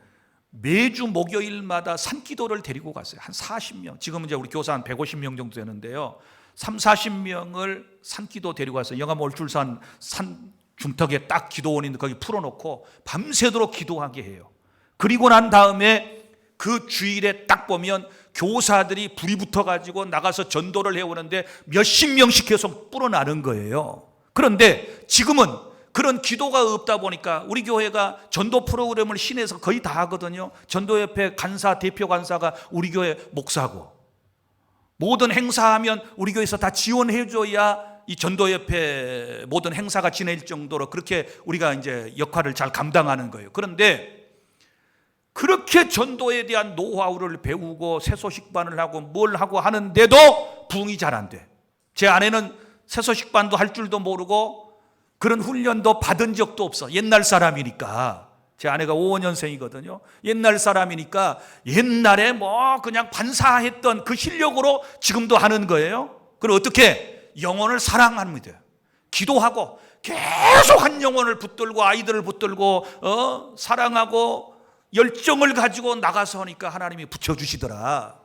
S1: 매주 목요일마다 산기도를 데리고 갔어요. 한 40명. 지금은 이제 우리 교사 한 150명 정도 되는데요. 30-40명을 산기도 데리고 가서 영암 올출산 산 중턱에 딱 기도원이 있는데 거기 풀어놓고 밤새도록 기도하게 해요. 그리고 난 다음에 그 주일에 딱 보면 교사들이 불이 붙어가지고 나가서 전도를 해오는데 몇십 명씩 계속 불어나는 거예요. 그런데 지금은 그런 기도가 없다 보니까 우리 교회가 전도 프로그램을 시내에서 거의 다 하거든요. 전도협회 간사, 대표 간사가 우리 교회 목사고, 모든 행사하면 우리 교회에서 다 지원해줘야 이 전도협회 모든 행사가 진행될 정도로 그렇게 우리가 이제 역할을 잘 감당하는 거예요. 그런데 그렇게 전도에 대한 노하우를 배우고 새소식반을 하고 뭘 하고 하는데도 부흥이 잘 안 돼. 제 아내는 새소식반도 할 줄도 모르고 그런 훈련도 받은 적도 없어. 옛날 사람이니까. 제 아내가 55년생이거든요. 옛날 사람이니까 옛날에 뭐 그냥 반사했던 그 실력으로 지금도 하는 거예요. 그럼 어떻게? 영혼을 사랑하면 돼요. 기도하고 계속 한 영혼을 붙들고 아이들을 붙들고 사랑하고 열정을 가지고 나가서 하니까 하나님이 붙여주시더라.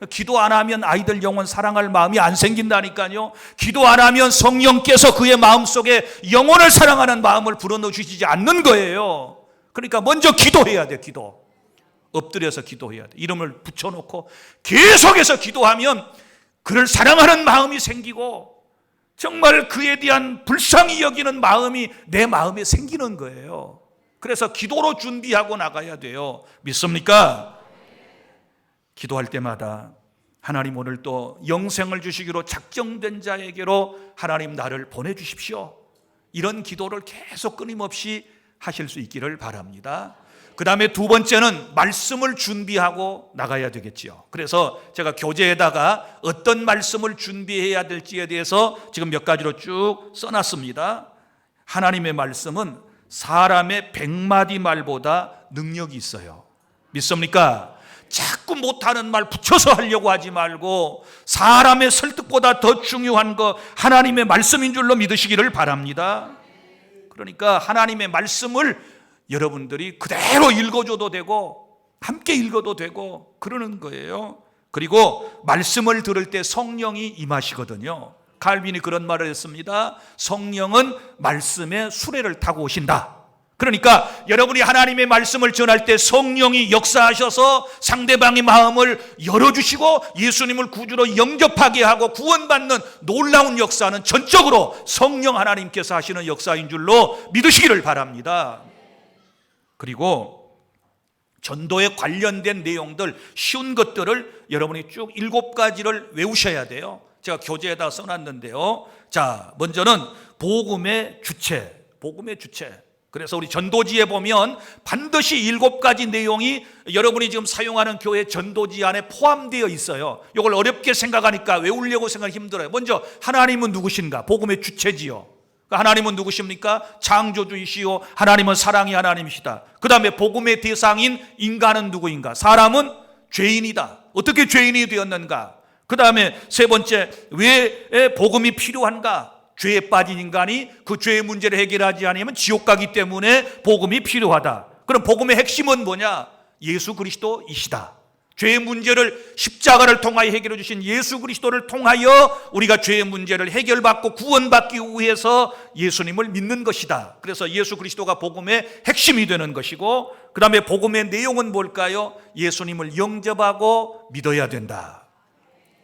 S1: 기도 안 하면 아이들 영혼 사랑할 마음이 안 생긴다니까요. 기도 안 하면 성령께서 그의 마음속에 영혼을 사랑하는 마음을 불어넣어 주시지 않는 거예요. 그러니까 먼저 기도해야 돼. 기도 엎드려서 기도해야 돼. 이름을 붙여놓고 계속해서 기도하면 그를 사랑하는 마음이 생기고 정말 그에 대한 불쌍히 여기는 마음이 내 마음에 생기는 거예요. 그래서 기도로 준비하고 나가야 돼요. 믿습니까? 기도할 때마다 하나님 오늘 또 영생을 주시기로 작정된 자에게로 하나님 나를 보내주십시오. 이런 기도를 계속 끊임없이 하실 수 있기를 바랍니다. 그 다음에 두 번째는 말씀을 준비하고 나가야 되겠지요. 그래서 제가 교재에다가 어떤 말씀을 준비해야 될지에 대해서 지금 몇 가지로 쭉 써놨습니다. 하나님의 말씀은 사람의 100마디 말보다 능력이 있어요. 믿습니까? 자꾸 못하는 말 붙여서 하려고 하지 말고 사람의 설득보다 더 중요한 거 하나님의 말씀인 줄로 믿으시기를 바랍니다. 그러니까 하나님의 말씀을 여러분들이 그대로 읽어줘도 되고 함께 읽어도 되고 그러는 거예요. 그리고 말씀을 들을 때 성령이 임하시거든요. 칼빈이 그런 말을 했습니다. 성령은 말씀의 수레를 타고 오신다. 그러니까 여러분이 하나님의 말씀을 전할 때 성령이 역사하셔서 상대방의 마음을 열어주시고 예수님을 구주로 영접하게 하고 구원받는 놀라운 역사는 전적으로 성령 하나님께서 하시는 역사인 줄로 믿으시기를 바랍니다. 그리고 전도에 관련된 내용들 쉬운 것들을 여러분이 쭉 7가지를 외우셔야 돼요. 제가 교재에다 써놨는데요. 자, 먼저는 복음의 주체. 복음의 주체. 그래서 우리 전도지에 보면 반드시 7가지 내용이 여러분이 지금 사용하는 교회 전도지 안에 포함되어 있어요. 이걸 어렵게 생각하니까 외우려고 생각하기 힘들어요. 먼저 하나님은 누구신가? 복음의 주체지요. 하나님은 누구십니까? 창조주이시요 하나님은 사랑의 하나님이시다. 그 다음에 복음의 대상인 인간은 누구인가? 사람은 죄인이다. 어떻게 죄인이 되었는가? 그 다음에 세 번째, 왜 복음이 필요한가? 죄에 빠진 인간이 그 죄의 문제를 해결하지 않으면 지옥 가기 때문에 복음이 필요하다. 그럼 복음의 핵심은 뭐냐? 예수 그리스도이시다. 죄의 문제를 십자가를 통하여 해결해 주신 예수 그리스도를 통하여 우리가 죄의 문제를 해결받고 구원받기 위해서 예수님을 믿는 것이다. 그래서 예수 그리스도가 복음의 핵심이 되는 것이고, 그 다음에 복음의 내용은 뭘까요? 예수님을 영접하고 믿어야 된다.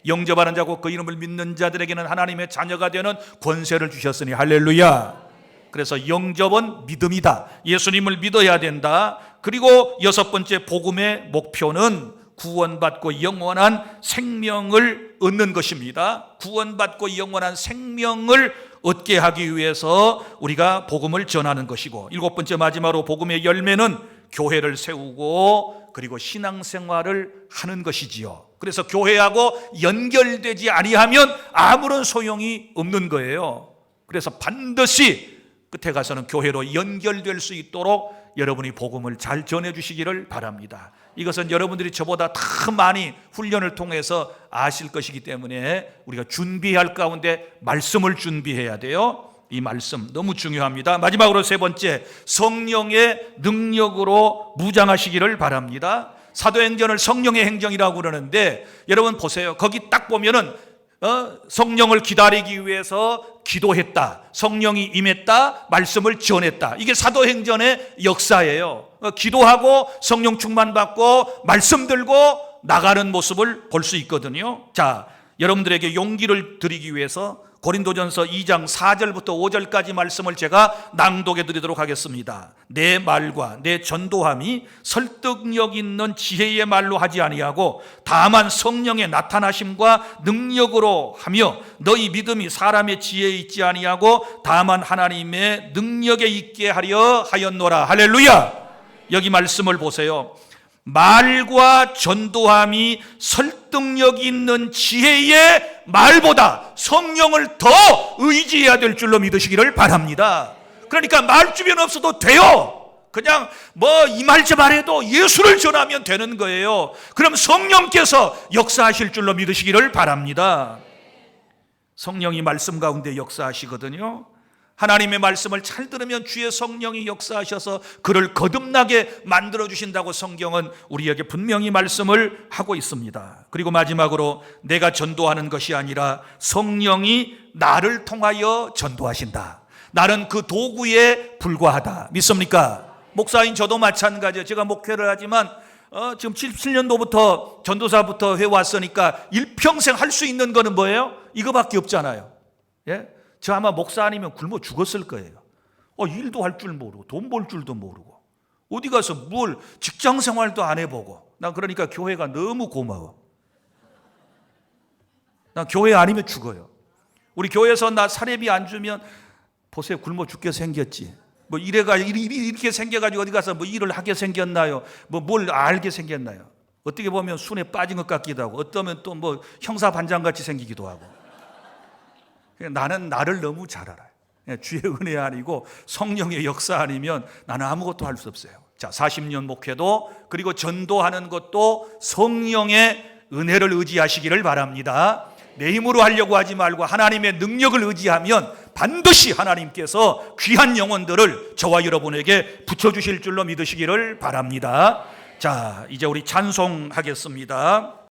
S1: 영접하는 자고 그 이름을 믿는 자들에게는 하나님의 자녀가 되는 권세를 주셨으니 할렐루야. 그래서 영접은 믿음이다. 예수님을 믿어야 된다. 그리고 6번째, 복음의 목표는 구원받고 영원한 생명을 얻는 것입니다. 구원받고 영원한 생명을 얻게 하기 위해서 우리가 복음을 전하는 것이고, 7번째 마지막으로 복음의 열매는 교회를 세우고 그리고 신앙생활을 하는 것이지요. 그래서 교회하고 연결되지 아니하면 아무런 소용이 없는 거예요. 그래서 반드시 끝에 가서는 교회로 연결될 수 있도록 여러분이 복음을 잘 전해주시기를 바랍니다. 이것은 여러분들이 저보다 더 많이 훈련을 통해서 아실 것이기 때문에 우리가 준비할 가운데 말씀을 준비해야 돼요. 이 말씀 너무 중요합니다. 마지막으로 세 번째, 성령의 능력으로 무장하시기를 바랍니다. 사도행전을 성령의 행정이라고 그러는데, 여러분 보세요. 거기 딱 보면은 성령을 기다리기 위해서 기도했다, 성령이 임했다, 말씀을 전했다. 이게 사도행전의 역사예요. 기도하고 성령 충만받고 말씀 들고 나가는 모습을 볼 수 있거든요. 자, 여러분들에게 용기를 드리기 위해서 고린도전서 2장 4절부터 5절까지 말씀을 제가 낭독해 드리도록 하겠습니다. 내 말과 내 전도함이 설득력 있는 지혜의 말로 하지 아니하고 다만 성령의 나타나심과 능력으로 하며, 너희 믿음이 사람의 지혜에 있지 아니하고 다만 하나님의 능력에 있게 하려 하였노라. 할렐루야. 여기 말씀을 보세요. 말과 전도함이 설득력 있는 지혜의 말보다 성령을 더 의지해야 될 줄로 믿으시기를 바랍니다. 그러니까 말 주변 없어도 돼요. 그냥 이 말 저 말해도 예수를 전하면 되는 거예요. 그럼 성령께서 역사하실 줄로 믿으시기를 바랍니다. 성령이 말씀 가운데 역사하시거든요. 하나님의 말씀을 잘 들으면 주의 성령이 역사하셔서 그를 거듭나게 만들어주신다고 성경은 우리에게 분명히 말씀을 하고 있습니다. 그리고 마지막으로 내가 전도하는 것이 아니라 성령이 나를 통하여 전도하신다. 나는 그 도구에 불과하다. 믿습니까? 목사인 저도 마찬가지예요. 제가 목회를 하지만 지금 77년도부터 전도사부터 해왔으니까 일평생 할 수 있는 거는 뭐예요? 이거밖에 없잖아요. 예? 저 아마 목사 아니면 굶어 죽었을 거예요. 일도 할 줄 모르고 돈 벌 줄도 모르고 어디 가서 직장 생활도 안 해보고. 난 그러니까 교회가 너무 고마워. 난 교회 아니면 죽어요. 우리 교회에서 나 사례비 안 주면 보세요, 굶어 죽게 생겼지. 이렇게 생겨가지고 어디 가서 일을 하게 생겼나요? 뭘 알게 생겼나요? 어떻게 보면 순에 빠진 것 같기도 하고, 어떠면 또 형사 반장같이 생기기도 하고. 나는 나를 너무 잘 알아요. 주의 은혜 아니고 성령의 역사 아니면 나는 아무것도 할 수 없어요. 자, 40년 목회도 그리고 전도하는 것도 성령의 은혜를 의지하시기를 바랍니다. 내 힘으로 하려고 하지 말고 하나님의 능력을 의지하면 반드시 하나님께서 귀한 영혼들을 저와 여러분에게 붙여주실 줄로 믿으시기를 바랍니다. 자, 이제 우리 찬송하겠습니다.